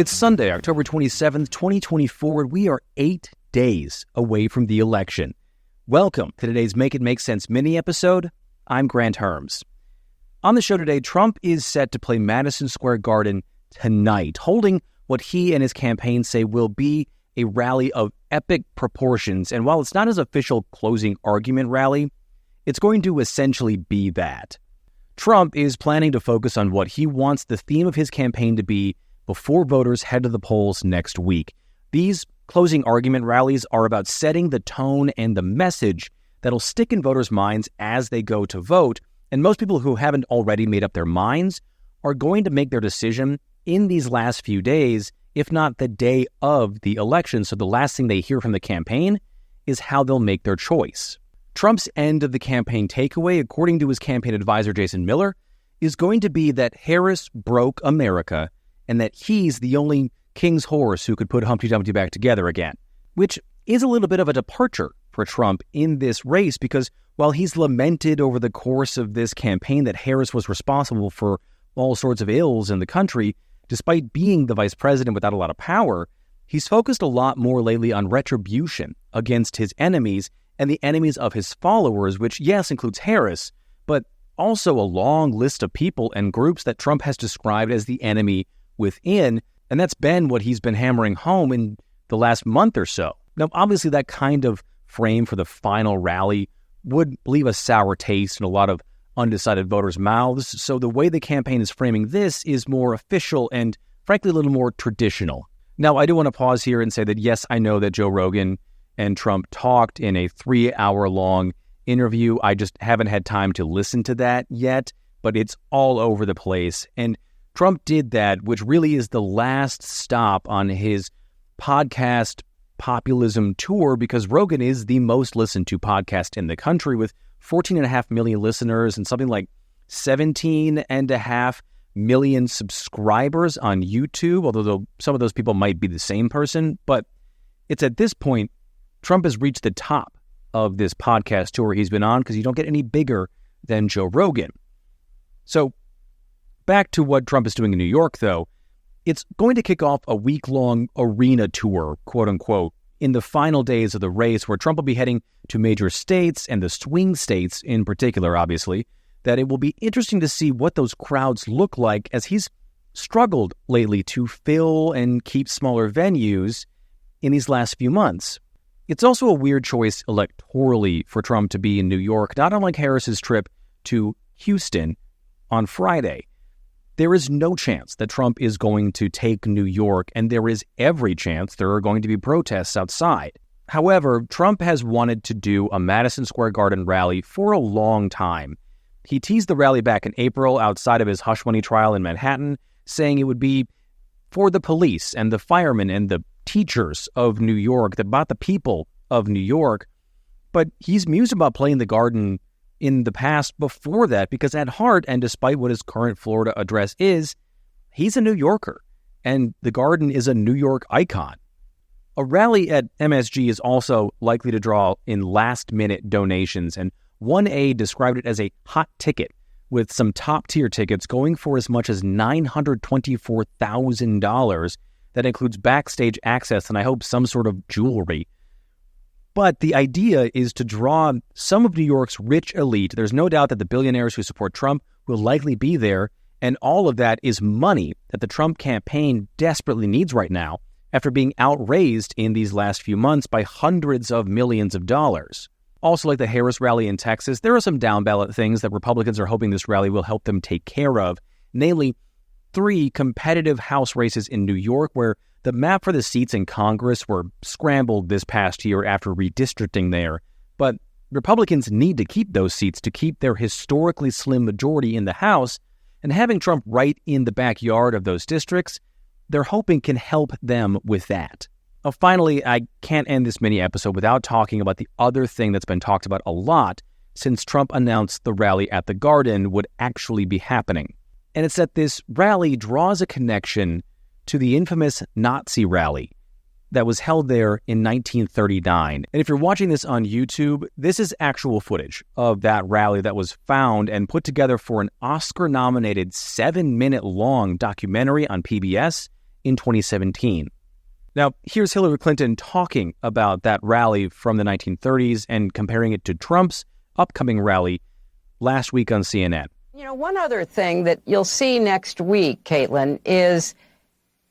It's Sunday, October 27th, 2024, and we are 8 days away from the election. Welcome to today's Make It Make Sense mini-episode. I'm Grant Herms. On the show today, Trump is set to play Madison Square Garden tonight, holding what he and his campaign say will be a rally of epic proportions. And while it's not his official closing argument rally, it's going to essentially be that. Trump is planning to focus on what he wants the theme of his campaign to be before voters head to the polls next week. These closing argument rallies are about setting the tone and the message that'll stick in voters' minds as they go to vote. And most people who haven't already made up their minds are going to make their decision in these last few days, if not the day of the election. So the last thing they hear from the campaign is how they'll make their choice. Trump's end of the campaign takeaway, according to his campaign advisor Jason Miller, is going to be that Harris broke America and that he's the only king's horse who could put Humpty Dumpty back together again, which is a little bit of a departure for Trump in this race, because while he's lamented over the course of this campaign that Harris was responsible for all sorts of ills in the country, despite being the vice president without a lot of power, he's focused a lot more lately on retribution against his enemies and the enemies of his followers, which, yes, includes Harris, but also a long list of people and groups that Trump has described as the enemy within, and that's been what he's been hammering home in the last month or so. Now, obviously, that kind of frame for the final rally would leave a sour taste in a lot of undecided voters' mouths, so the way the campaign is framing this is more official and, frankly, a little more traditional. Now, I do want to pause here and say that, yes, I know that Joe Rogan and Trump talked in a 3-hour-long interview. I just haven't had time to listen to that yet, but it's all over the place. And Trump did that, which really is the last stop on his podcast populism tour, because Rogan is the most listened to podcast in the country with 14.5 million listeners and something like 17.5 million subscribers on YouTube, although some of those people might be the same person. But it's at this point, Trump has reached the top of this podcast tour he's been on, because you don't get any bigger than Joe Rogan. So back to what Trump is doing in New York, though. It's going to kick off a week-long arena tour, quote-unquote, in the final days of the race, where Trump will be heading to major states, and the swing states in particular, obviously, that it will be interesting to see what those crowds look like, as he's struggled lately to fill and keep smaller venues in these last few months. It's also a weird choice electorally for Trump to be in New York, not unlike Harris's trip to Houston on Friday. There is no chance that Trump is going to take New York, and there is every chance there are going to be protests outside. However, Trump has wanted to do a Madison Square Garden rally for a long time. He teased the rally back in April outside of his hush money trial in Manhattan, saying it would be for the police and the firemen and the teachers of New York, about the people of New York. But he's mused about playing the Garden in the past before that, because at heart, and despite what his current Florida address is, he's a New Yorker, and the Garden is a New York icon. A rally at MSG is also likely to draw in last-minute donations, and one aide described it as a hot ticket, with some top-tier tickets going for as much as $924,000. That includes backstage access and, I hope, some sort of jewelry. But the idea is to draw some of New York's rich elite. There's no doubt that the billionaires who support Trump will likely be there, and all of that is money that the Trump campaign desperately needs right now, after being outraised in these last few months by hundreds of millions of dollars. Also, like the Harris rally in Texas, there are some down-ballot things that Republicans are hoping this rally will help them take care of, namely 3 competitive House races in New York, where the map for the seats in Congress were scrambled this past year after redistricting there. But Republicans need to keep those seats to keep their historically slim majority in the House, and having Trump right in the backyard of those districts, they're hoping can help them with that. Finally, I can't end this mini-episode without talking about the other thing that's been talked about a lot since Trump announced the rally at the Garden would actually be happening. And it's that this rally draws a connection to the infamous Nazi rally that was held there in 1939. And if you're watching this on YouTube, this is actual footage of that rally that was found and put together for an Oscar-nominated 7-minute long documentary on PBS in 2017. Now, here's Hillary Clinton talking about that rally from the 1930s and comparing it to Trump's upcoming rally last week on CNN. You know, one other thing that you'll see next week, Caitlin, is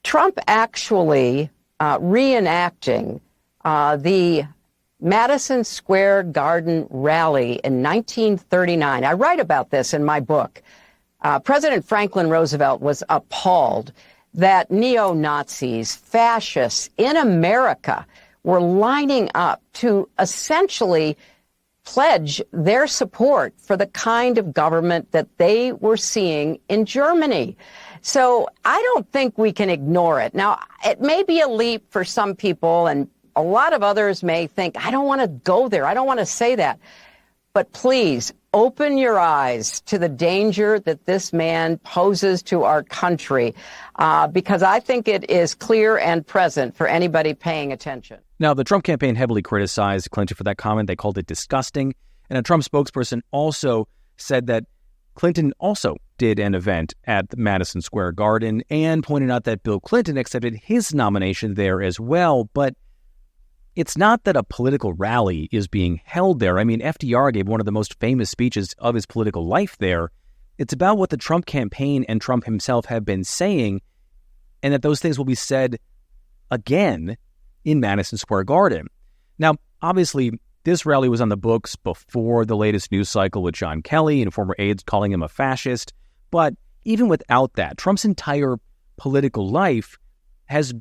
Trump actually reenacting the Madison Square Garden rally in 1939. I write about this in my book. President Franklin Roosevelt was appalled that neo-Nazis, fascists in America were lining up to essentially pledge their support for the kind of government that they were seeing in Germany. So I don't think we can ignore it. Now, it may be a leap for some people, and a lot of others may think, I don't want to go there. I don't want to say that. But please, open your eyes to the danger that this man poses to our country, because I think it is clear and present for anybody paying attention. Now, the Trump campaign heavily criticized Clinton for that comment. They called it disgusting. And a Trump spokesperson also said that Clinton also did an event at the Madison Square Garden and pointed out that Bill Clinton accepted his nomination there as well. But it's not that a political rally is being held there. I mean, FDR gave one of the most famous speeches of his political life there. It's about what the Trump campaign and Trump himself have been saying, and that those things will be said again in Madison Square Garden. Now, obviously, this rally was on the books before the latest news cycle with John Kelly and former aides calling him a fascist. But even without that, Trump's entire political life has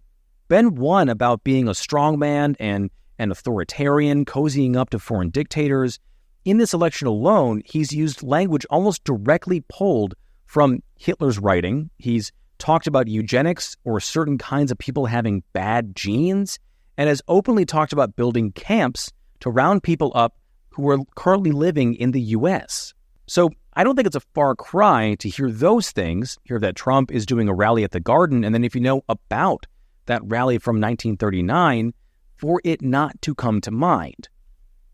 been one about being a strongman and an authoritarian, cozying up to foreign dictators. In this election alone, he's used language almost directly pulled from Hitler's writing. He's talked about eugenics or certain kinds of people having bad genes, and has openly talked about building camps to round people up who are currently living in the U.S. So I don't think it's a far cry to hear those things, hear that Trump is doing a rally at the Garden, and then if you know about that rally from 1939, for it not to come to mind.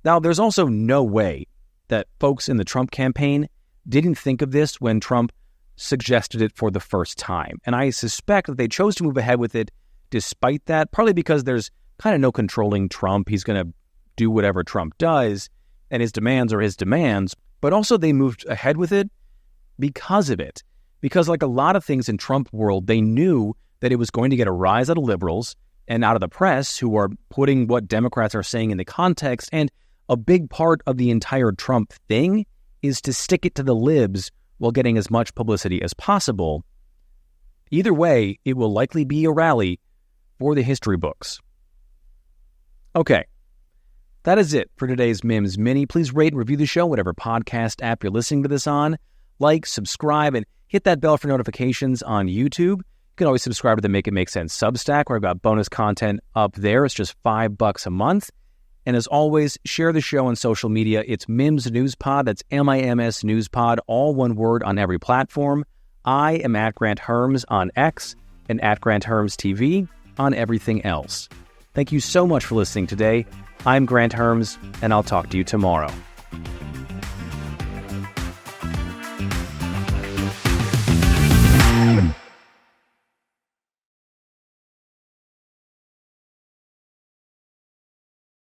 Now, there's also no way that folks in the Trump campaign didn't think of this when Trump suggested it for the first time. And I suspect that they chose to move ahead with it despite that, partly because there's kind of no controlling Trump. He's going to do whatever Trump does, and his demands are his demands. But also they moved ahead with it because of it. Because like a lot of things in Trump world, they knew that it was going to get a rise out of liberals and out of the press who are putting what Democrats are saying in the context. And a big part of the entire Trump thing is to stick it to the libs while getting as much publicity as possible. Either way, it will likely be a rally for the history books. Okay, that is it for today's MIMS Mini. Please rate and review the show, whatever podcast app you're listening to this on. Like, subscribe, and hit that bell for notifications on YouTube. You can always subscribe to the Make It Make Sense Substack, where I've got bonus content up there. It's just $5 a month. And as always, share the show on social media. It's MIMS News Pod. That's MIMS News Pod, all one word on every platform. I am at Grant Herms on X and at Grant Herms TV on everything else. Thank you so much for listening today. I'm Grant Herms, and I'll talk to you tomorrow.